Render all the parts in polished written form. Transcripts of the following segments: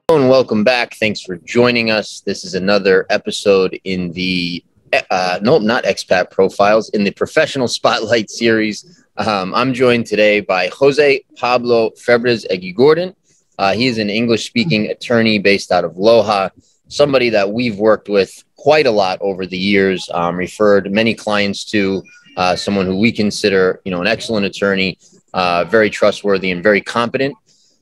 And welcome back. Thanks for joining us. This is another episode in the not expat profiles, in the professional spotlight series. I'm joined today by Jose Pablo Febres Gordon. He is an English-speaking attorney based out of Loja, somebody that we've worked with quite a lot over the years, referred many clients to, someone who we consider, an excellent attorney, very trustworthy and very competent.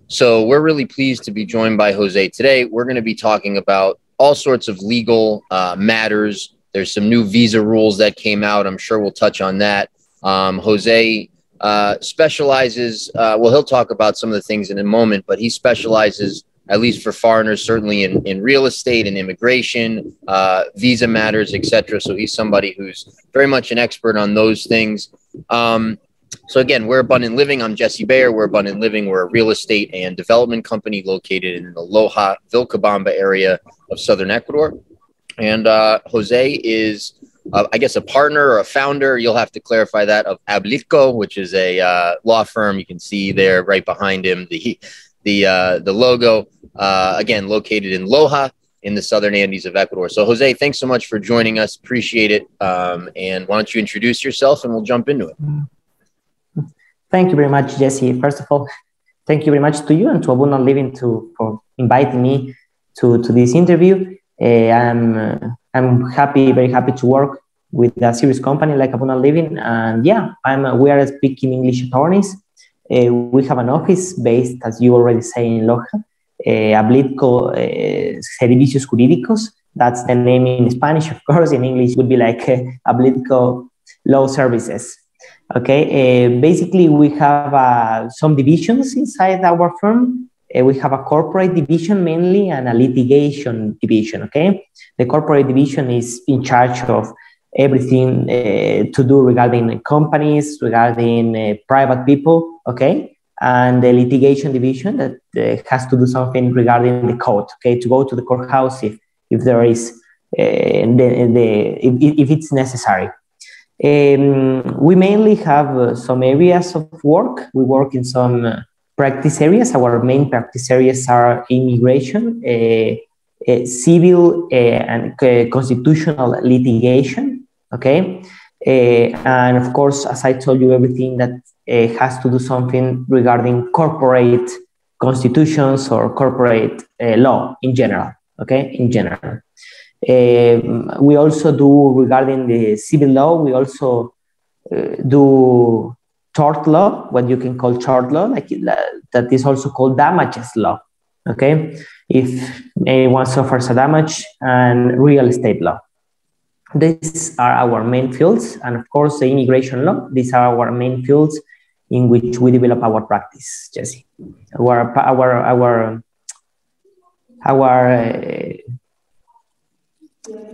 So we're really pleased to be joined by Jose today. We're going to be talking about all sorts of legal matters. There's some new visa rules that came out. I'm sure we'll touch on that. Jose specializes, he'll talk about some of the things in a moment, but he specializes, at least for foreigners, certainly in real estate and immigration, visa matters, etc. So he's somebody who's very much an expert on those things. So again, we're Abundant Living. I'm Jesse Bayer. We're Abundant Living. We're a real estate and development company located in the Loja, Vilcabamba area of Southern Ecuador. And Jose is, I guess, a partner or a founder. You'll have to clarify that, of Ablitco, which is a law firm. You can see there right behind him the logo. Again, located in Loja, in the Southern Andes of Ecuador. So Jose, thanks so much for joining us. Appreciate it. And why don't you introduce yourself and we'll jump into it. Thank you very much, Jesse. First of all, thank you very much to you and to Abundant Living for inviting me to this interview. I'm happy, very happy to work with a serious company like Abundant Living. And yeah, we are speaking English attorneys. We have an office based, as you already say, in Loja, Ablitco Servicios Jurídicos. That's the name in Spanish, of course. In English, would be like Ablitco Law Services. Okay, basically we have some divisions inside our firm. We have a corporate division mainly and a litigation division, okay? The corporate division is in charge of everything to do regarding companies, regarding private people, okay? And the litigation division that has to do something regarding the court, okay? To go to the courthouse if there is, if it's necessary. We mainly have some areas of work. We work in some practice areas. Our main practice areas are immigration, civil and constitutional litigation, okay? And of course, as I told you, everything that has to do something regarding corporate constitutions or corporate law in general, okay? In general. We also do, regarding the civil law, we also do tort law, what you can call tort law, that is also called damages law, okay? If anyone suffers a damage, and real estate law. These are our main fields, and of course, the immigration law. These are our main fields in which we develop our practice, Jesse. Our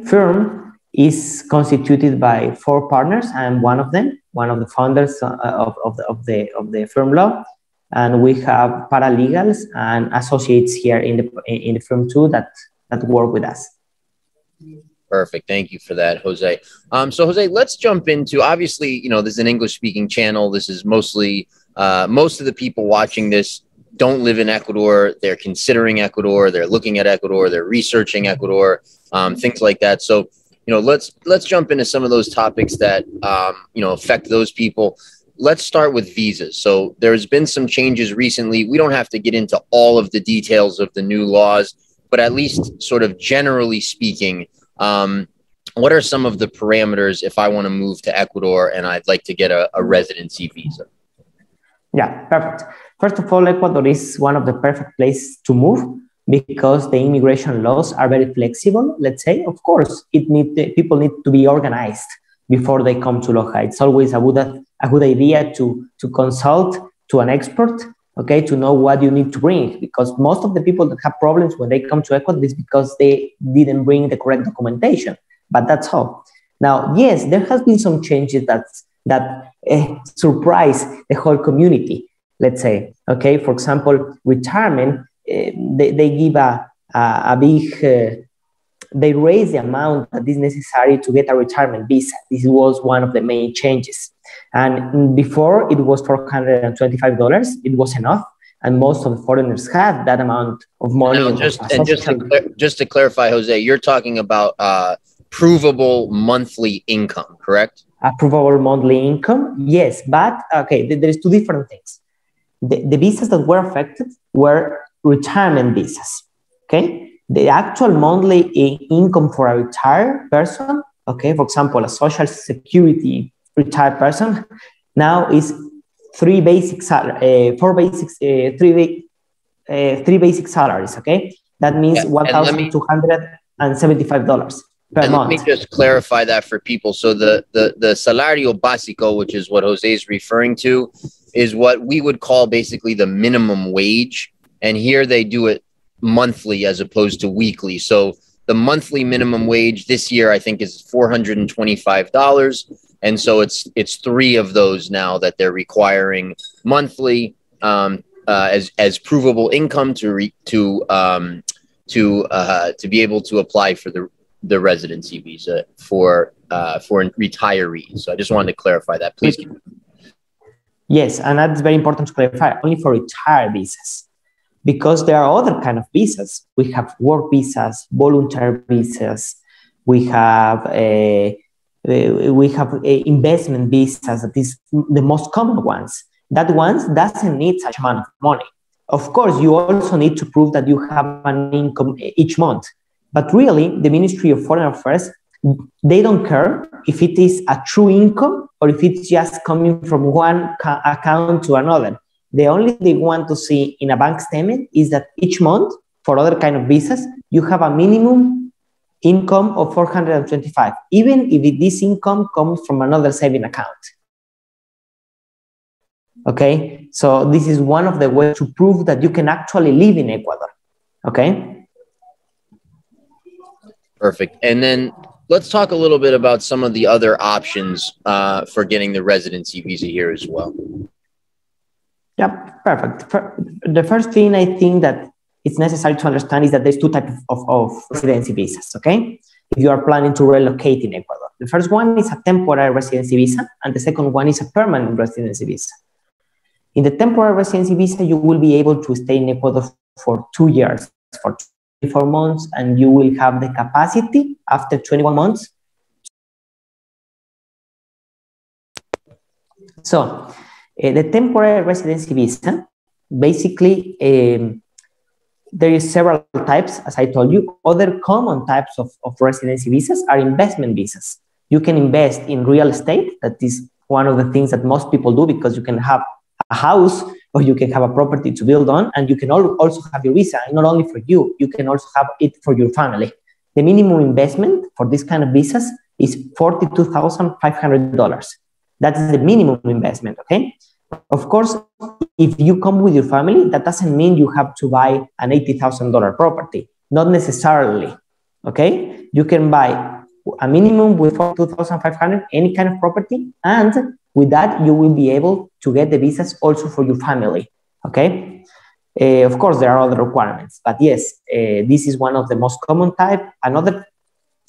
firm is constituted by 4 partners. I'm one of them, one of the founders of the firm law, and we have paralegals and associates here in the firm too that work with us. Perfect. Thank you for that, Jose. So Jose, let's jump into, obviously, this is an English-speaking channel. This is mostly, most of the people watching this don't live in Ecuador. They're considering Ecuador. They're looking at Ecuador. They're researching Ecuador, things like that. So, let's jump into some of those topics that, affect those people. Let's start with visas. So there's been some changes recently. We don't have to get into all of the details of the new laws, but at least sort of generally speaking, what are some of the parameters if I want to move to Ecuador and I'd like to get a residency visa? Yeah, perfect. First of all, Ecuador is one of the perfect places to move because the immigration laws are very flexible, let's say. Of course, people need to be organized before they come to Loja. It's always a good idea to consult to an expert, okay, to know what you need to bring, because most of the people that have problems when they come to Ecuador is because they didn't bring the correct documentation, but that's all. Now, yes, there has been some changes that surprise the whole community, let's say, okay? For example, retirement, they give a big, they raise the amount that is necessary to get a retirement visa. This was one of the main changes. And before it was $425, it was enough. and most of the foreigners have that amount of money. Now, just to clarify, Jose, you're talking about provable monthly income, correct? A provable monthly income, yes, but okay, there is two different things. The visas that were affected were retirement visas. Okay, the actual monthly income for a retired person, okay, for example, a social security retired person, now is three basic salaries. Okay, that means $1,275 per month. Let me just clarify that for people. So the salario básico, which is what Jose is referring to, is what we would call basically the minimum wage. And here they do it monthly as opposed to weekly. So the monthly minimum wage this year, I think, is $425. And so it's three of those now that they're requiring monthly as provable income to be able to apply for the residency visa for retirees. So I just wanted to clarify that, please. Yes, and that's very important to clarify, only for retired visas, because there are other kind of visas. We have work visas, voluntary visas, we have investment visas, that is the most common ones. That ones doesn't need such amount of money. Of course, you also need to prove that you have an income each month. But really, the Ministry of Foreign Affairs, they don't care if it is a true income or if it's just coming from one account to another. The only thing they want to see in a bank statement is that each month, for other kind of visas, you have a minimum income of 425, even if this income comes from another saving account. Okay, so this is one of the ways to prove that you can actually live in Ecuador. Okay. Perfect. And then let's talk a little bit about some of the other options for getting the residency visa here as well. Yeah, perfect. The first thing I think that it's necessary to understand is that there's two types of residency visas, okay? If you are planning to relocate in Ecuador. The first one is a temporary residency visa, and the second one is a permanent residency visa. In the temporary residency visa, you will be able to stay in Ecuador for 2 years, for 24 months, and you will have the capacity after 21 months. So the temporary residency visa, basically, there is several types, as I told you. Other common types of residency visas are investment visas. You can invest in real estate. That is one of the things that most people do, because you can have a house or you can have a property to build on, and you can also have your visa, and not only for you, you can also have it for your family. The minimum investment for this kind of visas is $42,500. That is the minimum investment, okay? Of course, if you come with your family, that doesn't mean you have to buy an $80,000 property. Not necessarily, okay? You can buy a minimum with $42,500, any kind of property, and with that, you will be able to get the visas also for your family, okay? Of course, there are other requirements, but yes, this is one of the most common type. Another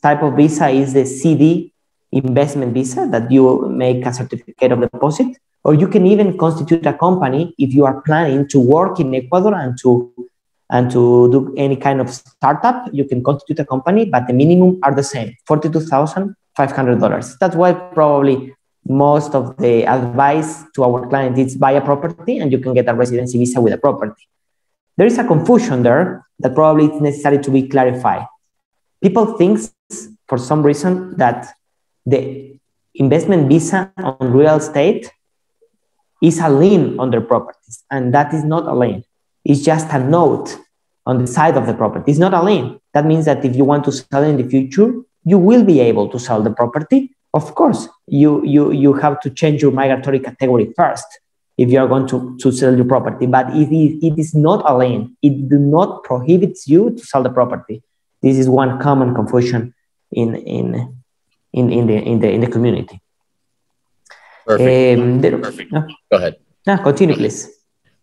type of visa is the CD investment visa, that you make a certificate of deposit, or you can even constitute a company if you are planning to work in Ecuador and to do any kind of startup. You can constitute a company, but the minimum are the same, $42,500. That's why probably most of the advice to our clients is buy a property and you can get a residency visa with a property. There is a confusion there that probably it's necessary to be clarified. People think for some reason that the investment visa on real estate is a lien on their properties, and that is not a lien. It's just a note on the side of the property. It's not a lien. That means that if you want to sell in the future, you will be able to sell the property. Of course, you have to change your migratory category first if you are going to sell your property, but it is not a lien. It do not prohibits you to sell the property. This is one common confusion in the community. Perfect. Perfect. Go ahead. Continue, please.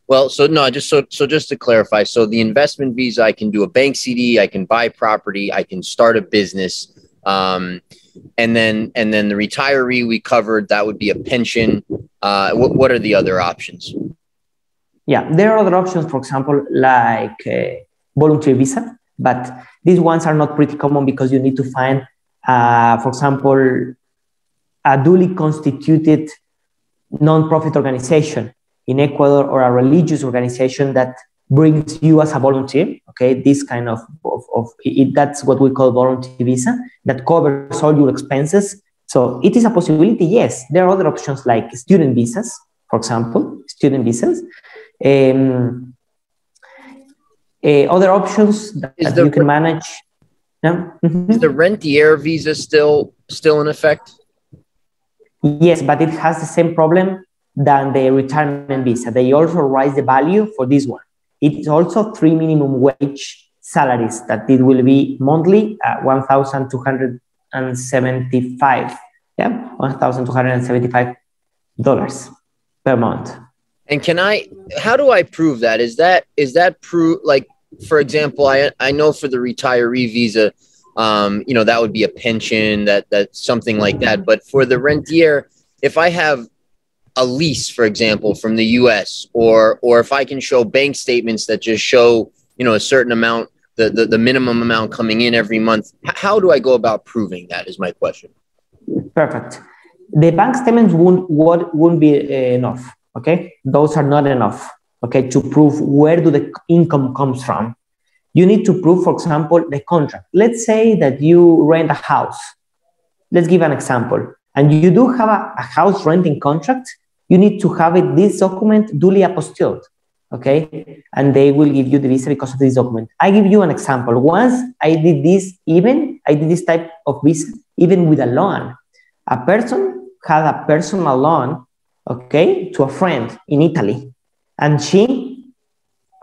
Well, so no, just to clarify, so the investment visa, I can do a bank CD, I can buy property, I can start a business, and then the retiree we covered, that would be a pension. What are the other options? Yeah, there are other options, for example, like volunteer visa, but these ones are not pretty common because you need to find, for example, a duly constituted non-profit organization in Ecuador or a religious organization that brings you as a volunteer. Okay, this kind of that's what we call volunteer visa that covers all your expenses. So it is a possibility. Yes, there are other options like student visas, for example, student visas. Other options that you can manage. Yeah? Is the rentier visa still in effect? Yes, but it has the same problem than the retirement visa. They also raise the value for this one. It's also 3 minimum wage salaries that it will be monthly at 1,275. Yeah, $1,275 per month. And how do I prove that? Is that proof? Like, for example, I know for the retiree visa, that would be a pension, that's something like that. But for the rentier, if I have a lease, for example, from the US, or if I can show bank statements that just show, a certain amount, the minimum amount coming in every month, how do I go about proving that is my question. Perfect. The bank statements won't be enough. Okay, those are not enough. Okay, to prove where do the income comes from. You need to prove, for example, the contract. Let's say that you rent a house. Let's give an example. And you do have a house renting contract. You need to have this document duly apostilled. Okay, and they will give you the visa because of this document. I give you an example. Once I did this type of visa, even with a loan. A person had a personal loan, okay, to a friend in Italy, and she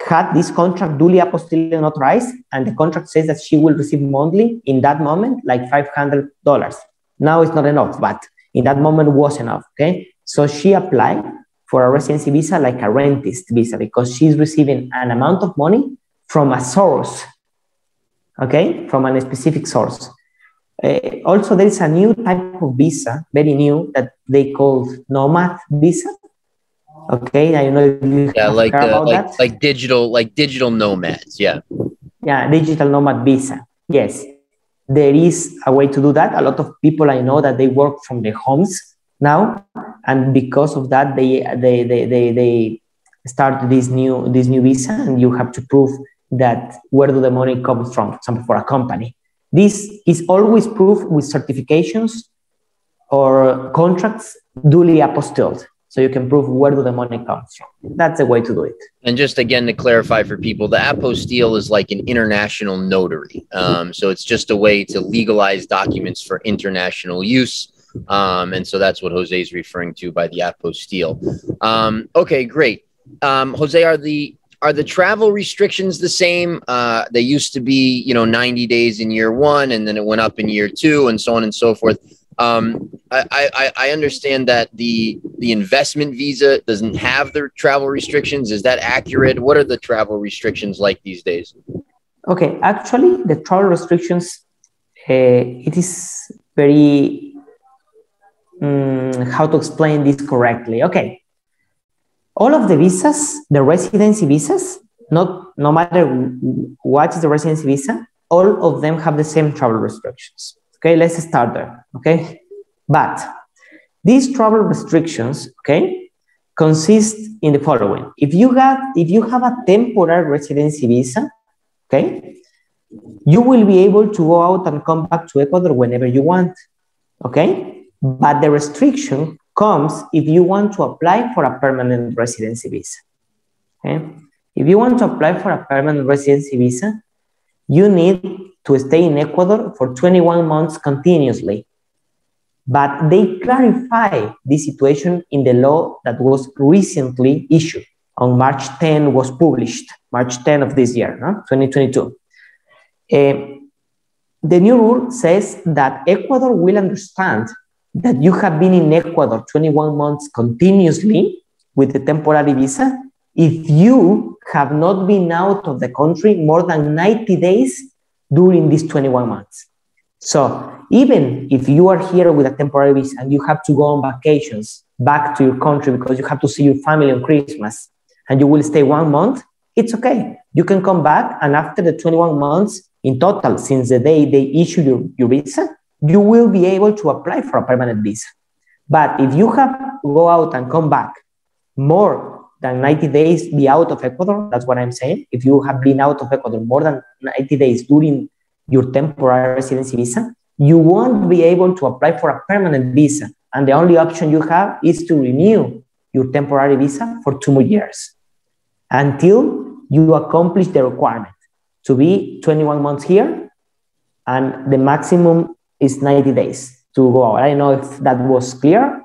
had this contract duly apostilled and authorized, and the contract says that she will receive monthly in that moment like $500. Now it's not enough, but in that moment was enough. Okay, so she applied for a residency visa like a rentist visa because she's receiving an amount of money from a source. Okay, from a specific source. Also, there is a new type of visa, very new, that they call nomad visa. Okay, I know you have heard about that. Like digital nomads, yeah. Yeah, digital nomad visa. Yes, there is a way to do that. A lot of people I know that they work from their homes now, and because of that, they start this new visa, and you have to prove that where do the money come from, for example, for a company. This is always proved with certifications or contracts duly apostilled. So you can prove where do the money comes from. That's a way to do it. And just again, to clarify for people, the apostille is like an international notary. So it's just a way to legalize documents for international use. And so that's what Jose is referring to by the apostille. Okay, great. Jose, are the travel restrictions the same? They used to be, 90 days in year one, and then it went up in year two, and so on and so forth. I understand that the investment visa doesn't have the travel restrictions. Is that accurate? What are the travel restrictions like these days? Okay, actually, the travel restrictions, it is very, how to explain this correctly? Okay. All of the visas, the residency visas, no matter what is the residency visa, all of them have the same travel restrictions. Okay, let's start there. Okay, but these travel restrictions, okay, consist in the following: if you have a temporary residency visa, okay, you will be able to go out and come back to Ecuador whenever you want. Okay, but the restriction comes if you want to apply for a permanent residency visa. Okay? If you want to apply for a permanent residency visa, you need to stay in Ecuador for 21 months continuously. But they clarify this situation in the law that was recently issued. On March 10 was published, March 10 of this year, 2022. The new rule says that Ecuador will understand that you have been in Ecuador 21 months continuously with the temporary visa if you have not been out of the country more than 90 days during these 21 months. So even if you are here with a temporary visa and you have to go on vacations back to your country because you have to see your family on Christmas, and you will stay 1 month, it's okay. You can come back, and after the 21 months in total, since the day they issue your visa, you will be able to apply for a permanent visa. But if you have go out and come back more than 90 days, be out of Ecuador, that's what I'm saying. If you have been out of Ecuador more than 90 days during your temporary residency visa, you won't be able to apply for a permanent visa. And the only option you have is to renew your temporary visa for 2 more years until you accomplish the requirement to be 21 months here, and the maximum is 90 days to go out. I don't know if that was clear.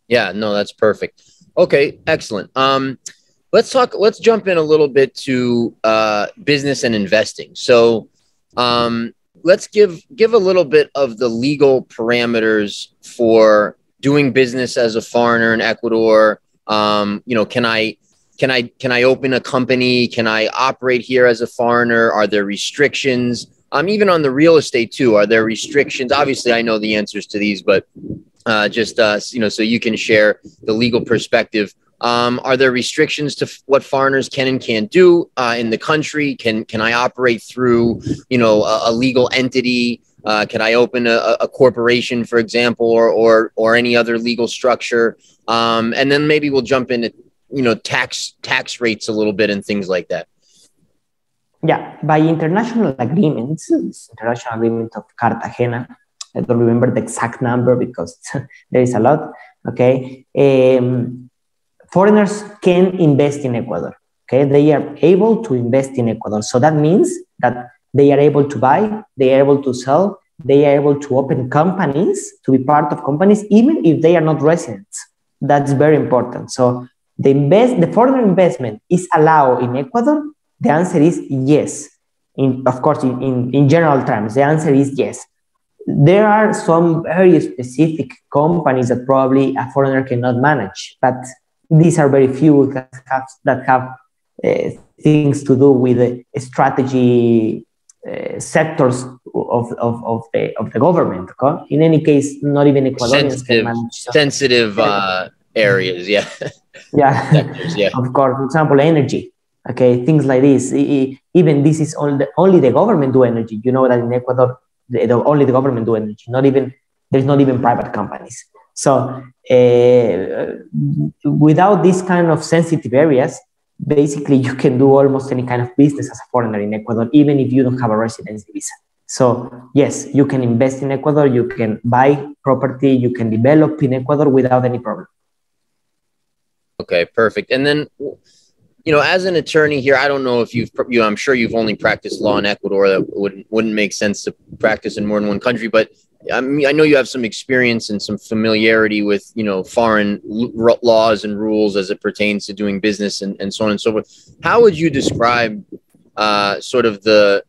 Yeah, no, that's perfect. Okay, excellent. Let's jump in a little bit to business and investing. So let's give a little bit of the legal parameters for doing business as a foreigner in Ecuador. Can I open a company? Can I operate here as a foreigner? Are there restrictions? Even on the real estate too, are there restrictions? Obviously, I know the answers to these, but so you can share the legal perspective. Are there restrictions to what foreigners can and can't do in the country? Can I operate through, a legal entity? Can I open a corporation, for example, or any other legal structure? And then maybe we'll jump into, tax rates a little bit and things like that. Yeah, by international agreements, international agreement of Cartagena, I don't remember the exact number because there is a lot. Okay, foreigners can invest in Ecuador. Okay, they are able to invest in Ecuador. So that means that they are able to buy, they are able to sell, they are able to open companies, to be part of companies, even if they are not residents. That's very important. So the foreign investment is allowed in Ecuador. The answer is yes. Of course, in general terms, the answer is yes. There are some very specific companies that probably a foreigner cannot manage, but these are very few that have things to do with the strategy sectors of the government. Okay? In any case, not even Ecuadorians can manage. Sensitive areas, yeah. Yeah, sectors, yeah. Of course, for example, energy. Okay, things like this. Even this is only the government do energy. You know that in Ecuador, only the government do energy. There's not even private companies. So without these kind of sensitive areas, basically you can do almost any kind of business as a foreigner in Ecuador, even if you don't have a residency visa. So yes, you can invest in Ecuador, you can buy property, you can develop in Ecuador without any problem. Okay, perfect. And then, as an attorney here, I don't know if I'm sure you've only practiced law in Ecuador. That wouldn't make sense to practice in more than one country, but I know you have some experience and some familiarity with, foreign laws and rules as it pertains to doing business and so on and so forth. How would you describe sort of the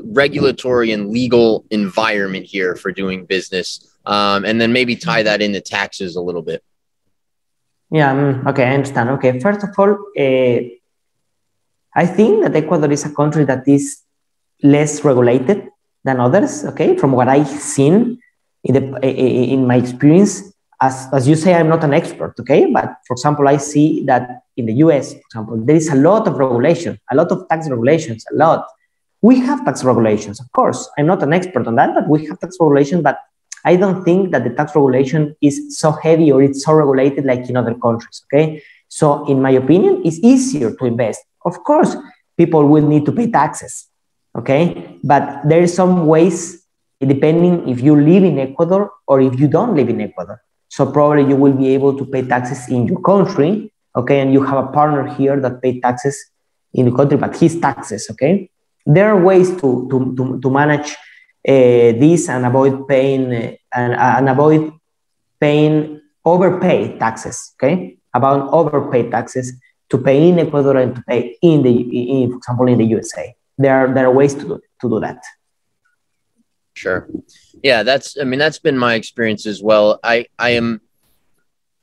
regulatory and legal environment here for doing business? And then maybe tie that into taxes a little bit. Yeah, okay, I understand. Okay, first of all, I think that Ecuador is a country that is less regulated than others. Okay, from what I've seen in my experience, as you say, I'm not an expert. Okay, but for example, I see that in the US, for example, there is a lot of regulation, a lot of tax regulations, a lot. We have tax regulations, of course. I'm not an expert on that, but we have tax regulation. But I don't think that the tax regulation is so heavy or it's so regulated like in other countries. Okay, so in my opinion, it's easier to invest. Of course, people will need to pay taxes, okay? But there are some ways, depending if you live in Ecuador or if you don't live in Ecuador. So probably you will be able to pay taxes in your country, okay? And you have a partner here that pays taxes in the country, but his taxes, okay? There are ways to manage this and avoid paying overpaid taxes, okay? About overpaid taxes to pay in Ecuador and to pay for example, in the USA. There are ways to do that. Sure. Yeah, that's been my experience as well.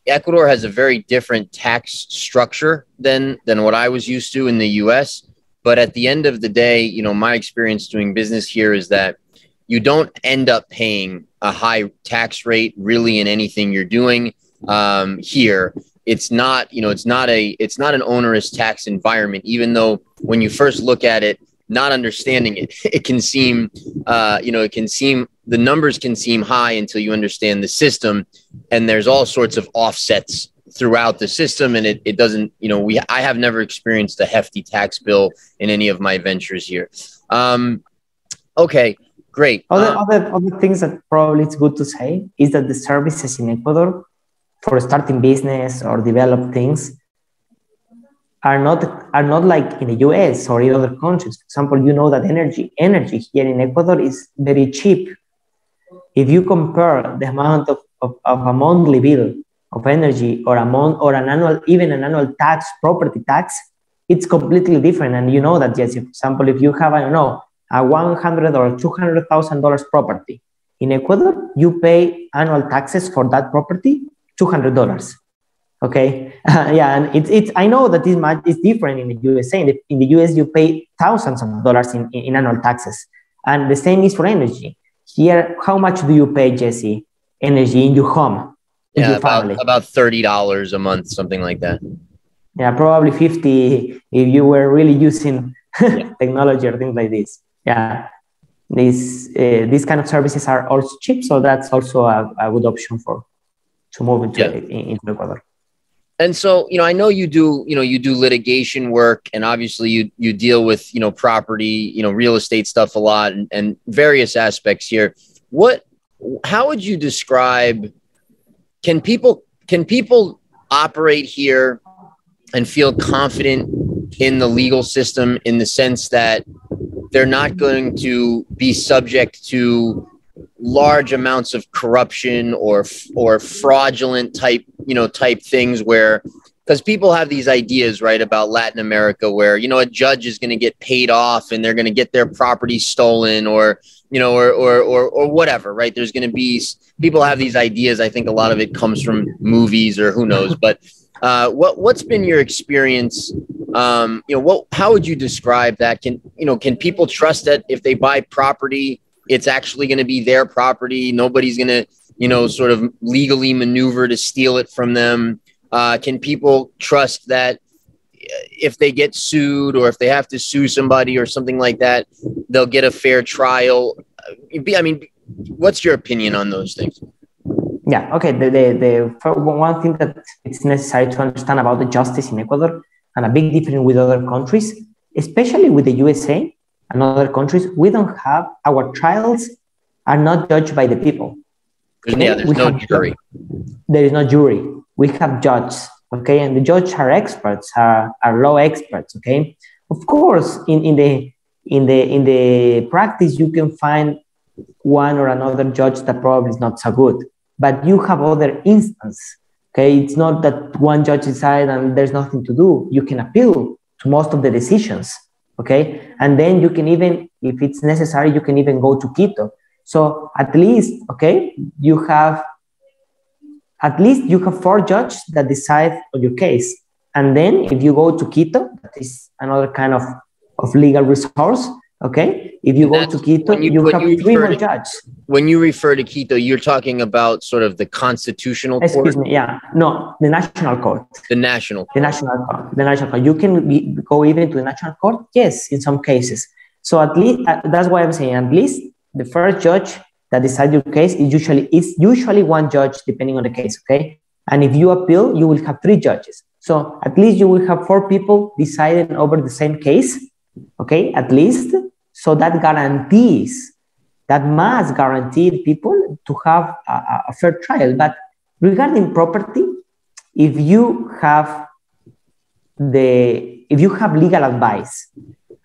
Ecuador has a very different tax structure than what I was used to in the US. But at the end of the day, my experience doing business here is that you don't end up paying a high tax rate really in anything you're doing here. it's not, it's not an onerous tax environment, even though when you first look at it, not understanding it, it can seem, the numbers can seem high until you understand the system. And there's all sorts of offsets throughout the system. And it doesn't, I have never experienced a hefty tax bill in any of my ventures here. Okay, great. Other things that probably it's good to say is that the services in Ecuador for starting business or develop things are not like in the US or in other countries. For example, you know that energy here in Ecuador is very cheap. If you compare the amount of a monthly bill of energy or an annual tax, property tax, it's completely different. And you know that, yes, for example, if you have, I don't know, a $100,000 or $200,000 property in Ecuador, you pay annual taxes for that property, $200. Okay, yeah, and it's I know that this much is different in the USA. In the US, you pay thousands of dollars in annual taxes, and the same is for energy. Here, how much do you pay, Jesse? Energy in your home, in your family? About $30 a month, something like that. Yeah, probably 50 if you were really using technology or things like this. Yeah, these kind of services are also cheap, so that's also a good option to move into Ecuador. And so, I know you do litigation work, and obviously you deal with, property, real estate stuff a lot, and various aspects here. How would you describe, can people operate here and feel confident in the legal system in the sense that they're not going to be subject to large amounts of corruption or fraudulent type things, where, because people have these ideas, right, about Latin America where, a judge is going to get paid off and they're going to get their property stolen or whatever, right? There's going to be, people have these ideas. I think a lot of it comes from movies or who knows, but what's been your experience? How would you describe that? Can people trust that if they buy property, it's actually going to be their property? Nobody's going to, sort of legally maneuver to steal it from them. Can people trust that if they get sued or if they have to sue somebody or something like that, they'll get a fair trial? I mean, what's your opinion on those things? Yeah, okay. The one thing that it's necessary to understand about the justice in Ecuador, and a big difference with other countries, especially with the USA and other countries, we don't have, our trials are not judged by the people. Okay? Yeah, there's no jury. There is no jury. We have judges, okay? And the judges are experts, are law experts, okay? Of course, in the practice, you can find one or another judge that probably is not so good, but you have other instances, okay? It's not that one judge decides and there's nothing to do. You can appeal to most of the decisions, okay? And then you can even, if it's necessary, you can even go to Quito. So at least, okay, you have 4 judges that decide on your case. And then if you go to Quito, that is another kind of legal resource, okay? If you go to Quito, you have 3 more judges. When you refer to Quito, you're talking about sort of the constitutional court? Excuse me, yeah. No, the national court. The national court. The national court. The national court. You can go even to the national court? Yes, in some cases. So at least, that's why I'm saying, at least the first judge that decides your case is usually one judge, depending on the case, okay? And if you appeal, you will have 3 judges. So at least you will have 4 people deciding over the same case, okay? At least. So that must guarantee people to have a fair trial. But regarding property, if you have legal advice,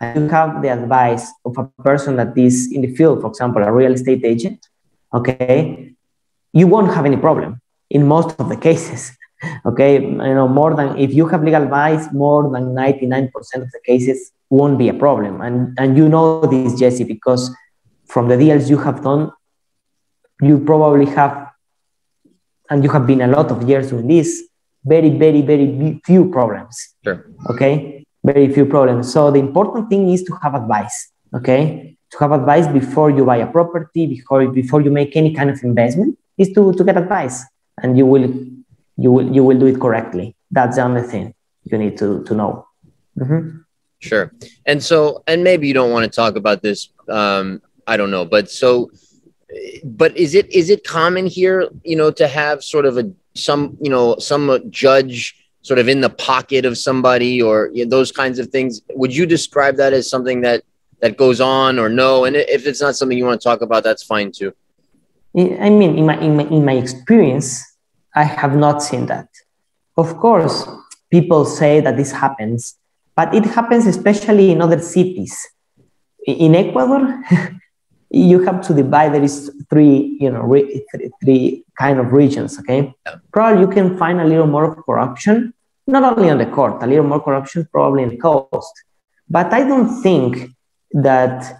and you have the advice of a person that is in the field, for example, a real estate agent, okay, you won't have any problem in most of the cases, okay? More than, if you have legal advice, more than 99% of the cases won't be a problem. And you know this, Jesse, because from the deals you have done, you probably have, and you have been a lot of years doing this, very, very, very few problems. Sure. Okay? Very few problems. So the important thing is to have advice, okay? To have advice before you buy a property, before you make any kind of investment, is to get advice. And you will you will do it correctly. That's the only thing you need to know. Mm-hmm. Sure. And so, and maybe you don't want to talk about this. I don't know, but is it common here, to have sort of some judge sort of in the pocket of somebody, or those kinds of things? Would you describe that as something that goes on, or no? And if it's not something you want to talk about, that's fine too. I mean, in my experience, I have not seen that. Of course, people say that this happens, but it happens especially in other cities. In Ecuador, you have to divide. There is three kind of regions. Okay, yeah. Probably you can find a little more corruption, not only on the court, a little more corruption probably in the coast. But I don't think that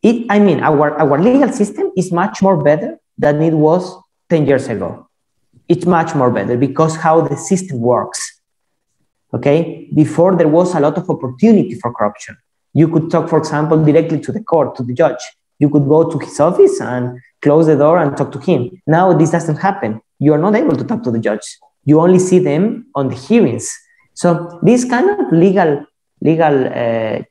our legal system is much more better than it was 10 years ago. It's much more better because how the system works. Okay, before there was a lot of opportunity for corruption. You could talk, for example, directly to the court, to the judge. You could go to his office and close the door and talk to him. Now this doesn't happen. You are not able to talk to the judge. You only see them on the hearings. So this kind of legal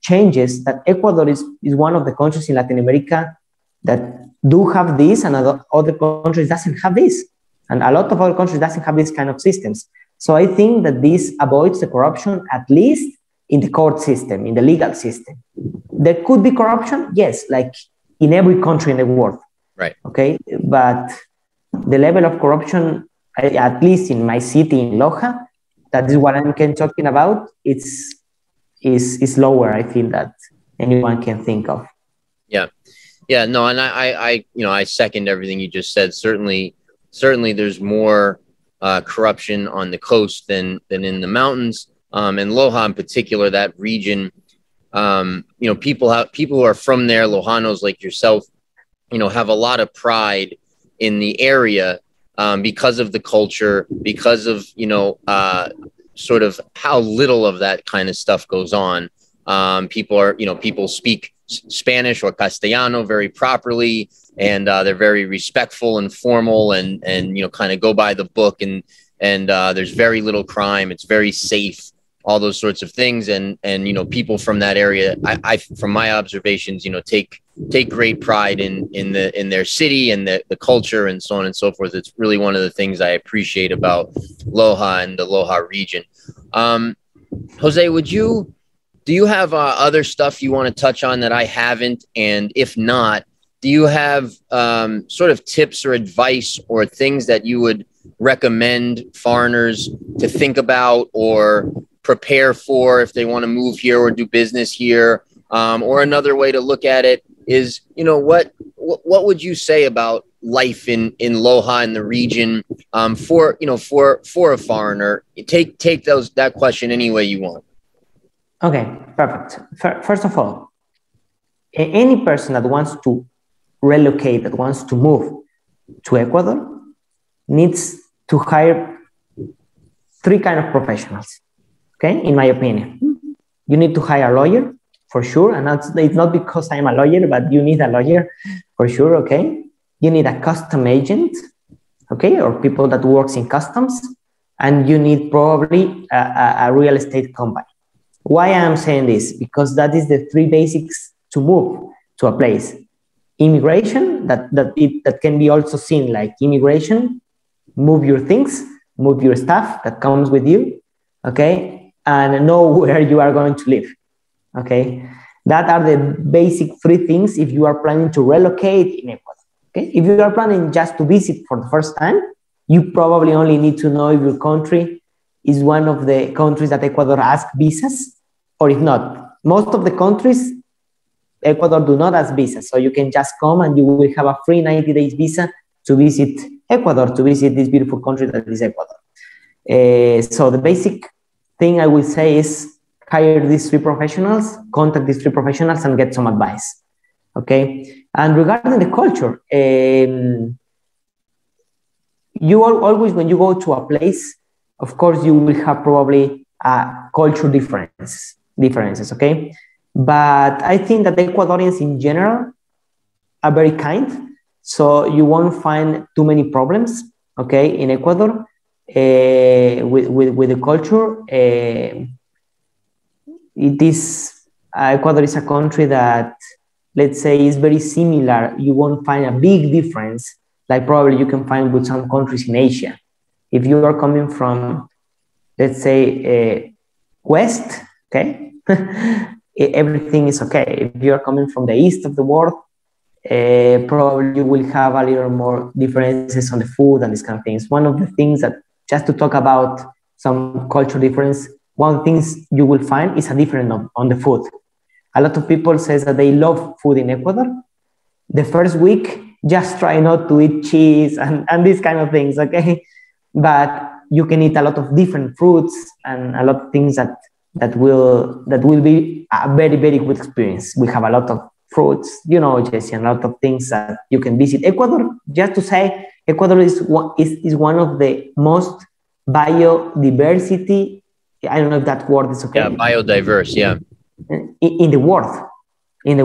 changes that Ecuador is one of the countries in Latin America that do have this, and other countries doesn't have this. And a lot of other countries doesn't have this kind of systems. So I think that this avoids the corruption, at least in the court system, in the legal system. There could be corruption, yes, like in every country in the world. Right. Okay. But the level of corruption, at least in my city, in Loja, that is what I'm talking about, is lower, I feel, that anyone can think of. Yeah. Yeah, no, and I second everything you just said. Certainly there's more corruption on the coast than in the mountains. And Loja in particular, that region, people who are from there, Lojanos like yourself, have a lot of pride in the area because of the culture, because of, sort of how little of that kind of stuff goes on. People speak Spanish or Castellano very properly, and they're very respectful and formal, and kind of go by the book, and there's very little crime. It's very safe, all those sorts of things. And people from that area, I from my observations, take great pride in their city and the culture and so on and so forth. It's really one of the things I appreciate about Loja and the Loja region. Jose, do you have other stuff you want to touch on that I haven't? And if not, do you have sort of tips or advice or things that you would recommend foreigners to think about or prepare for if they want to move here or do business here? Or another way to look at it is, what would you say about life in Loja and the region for a foreigner? Take that question any way you want. Okay, perfect. First of all, any person that wants to relocate, that wants to move to Ecuador, needs to hire three kind of professionals. Okay, in my opinion, you need to hire a lawyer for sure, and it's not because I'm a lawyer, but you need a lawyer for sure. Okay, you need a custom agent, okay, or people that works in customs, and you need probably a real estate company. Why I'm saying this? Because that is the three basics to move to a place. Immigration, that can be also seen like immigration, move your things, move your stuff that comes with you, okay, and know where you are going to live, okay. That are the basic three things if you are planning to relocate in Ecuador, okay. If you are planning just to visit for the first time, you probably only need to know if your country is one of the countries that Ecuador asks visas, or if not. Most of the countries, Ecuador do not ask visas, so you can just come and you will have a free 90 days visa to visit Ecuador, to visit this beautiful country that is Ecuador. So the basic thing I will say is hire these three professionals, contact these three professionals, and get some advice, okay? And regarding the culture, you always, when you go to a place, of course, you will have probably culture differences, okay? But I think that Ecuadorians in general are very kind, so you won't find too many problems, okay, in Ecuador. with the culture. It is Ecuador is a country that, let's say, is very similar. You won't find a big difference, like probably you can find with some countries in Asia. If you are coming from, let's say, west, okay, everything is okay. If you are coming from the east of the world, probably you will have a little more differences on the food and these kind of things. One of the things that, just to talk about some cultural difference, one of the things you will find is a difference on the food. A lot of people says that they love food in Ecuador. The first week, just try not to eat cheese and these kind of things, okay? But you can eat a lot of different fruits and a lot of things that will be a very, very good experience. We have a lot of fruits, you know, Jesse, and a lot of things that you can visit. Ecuador, just to say, Ecuador is one of the most biodiversity, I don't know if that word is okay. Yeah, biodiverse, yeah. In the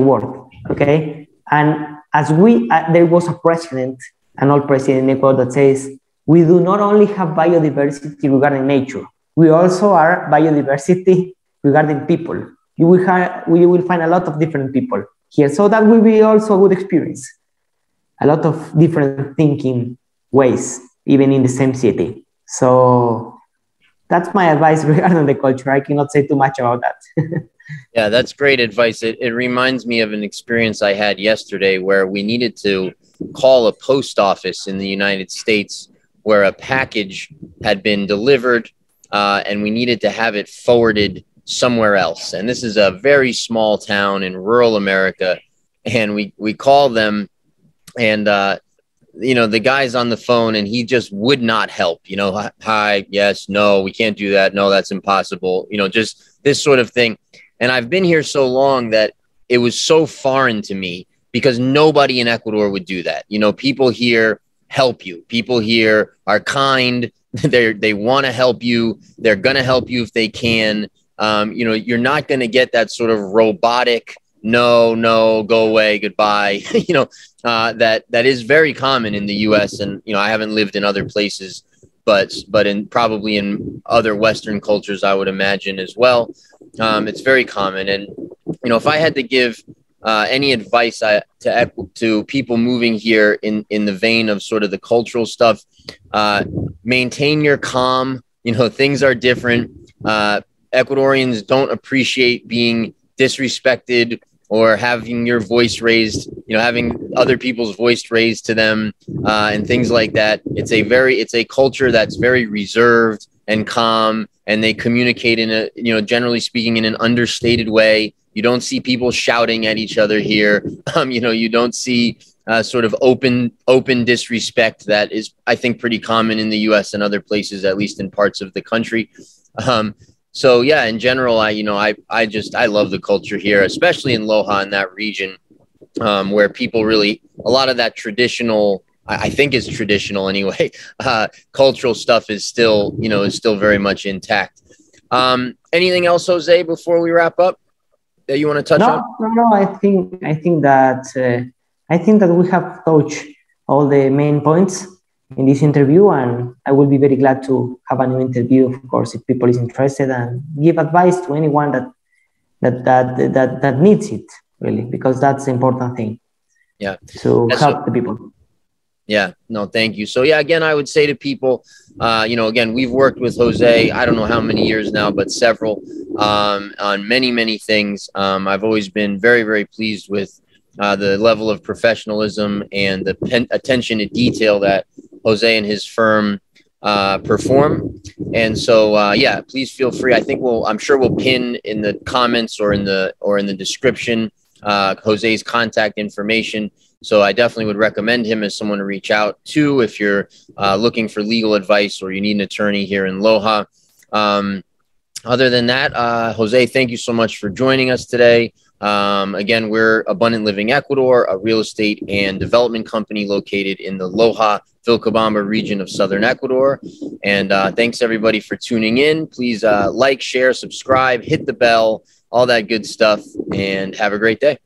world, okay? And as there was a president, an old president in Ecuador that says, we do not only have biodiversity regarding nature, we also are biodiversity regarding people. We will find a lot of different people here. So that will be also a good experience. A lot of different thinking ways, even in the same city. So that's my advice regarding the culture. I cannot say too much about that. Yeah, that's great advice. It reminds me of an experience I had yesterday where we needed to call a post office in the United States where a package had been delivered and we needed to have it forwarded somewhere else. And this is a very small town in rural America. And we called them and, you know, the guy's on the phone and he just would not help, you know, hi, yes, no, we can't do that. No, that's impossible. You know, just this sort of thing. And I've been here so long that it was so foreign to me because nobody in Ecuador would do that. You know, people here help you. People here are kind. They want to help you. They're going to help you if they can. You know, you're not going to get that sort of robotic, no, go away, goodbye, you know, that is very common in the US. And, you know, I haven't lived in other places, but probably in other Western cultures, I would imagine as well. It's very common. And, you know, if I had to give any advice to people moving here in the vein of sort of the cultural stuff, maintain your calm. You know, things are different. Ecuadorians don't appreciate being disrespected or having your voice raised, you know, having other people's voice raised to them and things like that. It's a culture that's very reserved and calm, and they communicate in a, you know, generally speaking, in an understated way. You don't see people shouting at each other here. You know, you don't see sort of open disrespect that is, I think, pretty common in the U.S. and other places, at least in parts of the country. So yeah, in general, I love the culture here, especially in Loja, in that region, where people really, a lot of that traditional, I think is traditional anyway, cultural stuff is still very much intact. Anything else, Jose, before we wrap up that you want to touch on? No. I think that we have touched all the main points in this interview, and I will be very glad to have a new interview, of course, if people is interested, and give advice to anyone that needs it, really, because that's the important thing. Yeah. To help the people. Yeah, no, thank you. So yeah, again, I would say to people, you know, again, we've worked with Jose, I don't know how many years now, but several, on many things. I've always been very, very pleased with the level of professionalism and the attention to detail that Jose and his firm perform. And so, yeah, please feel free. I'm sure we'll pin in the comments or in the description Jose's contact information. So I definitely would recommend him as someone to reach out to if you're looking for legal advice or you need an attorney here in Loja. Other than that, Jose, thank you so much for joining us today. Again, we're Abundant Living Ecuador, a real estate and development company located in the Loja, Vilcabamba region of Southern Ecuador. And thanks everybody for tuning in. Please like, share, subscribe, hit the bell, all that good stuff, and have a great day.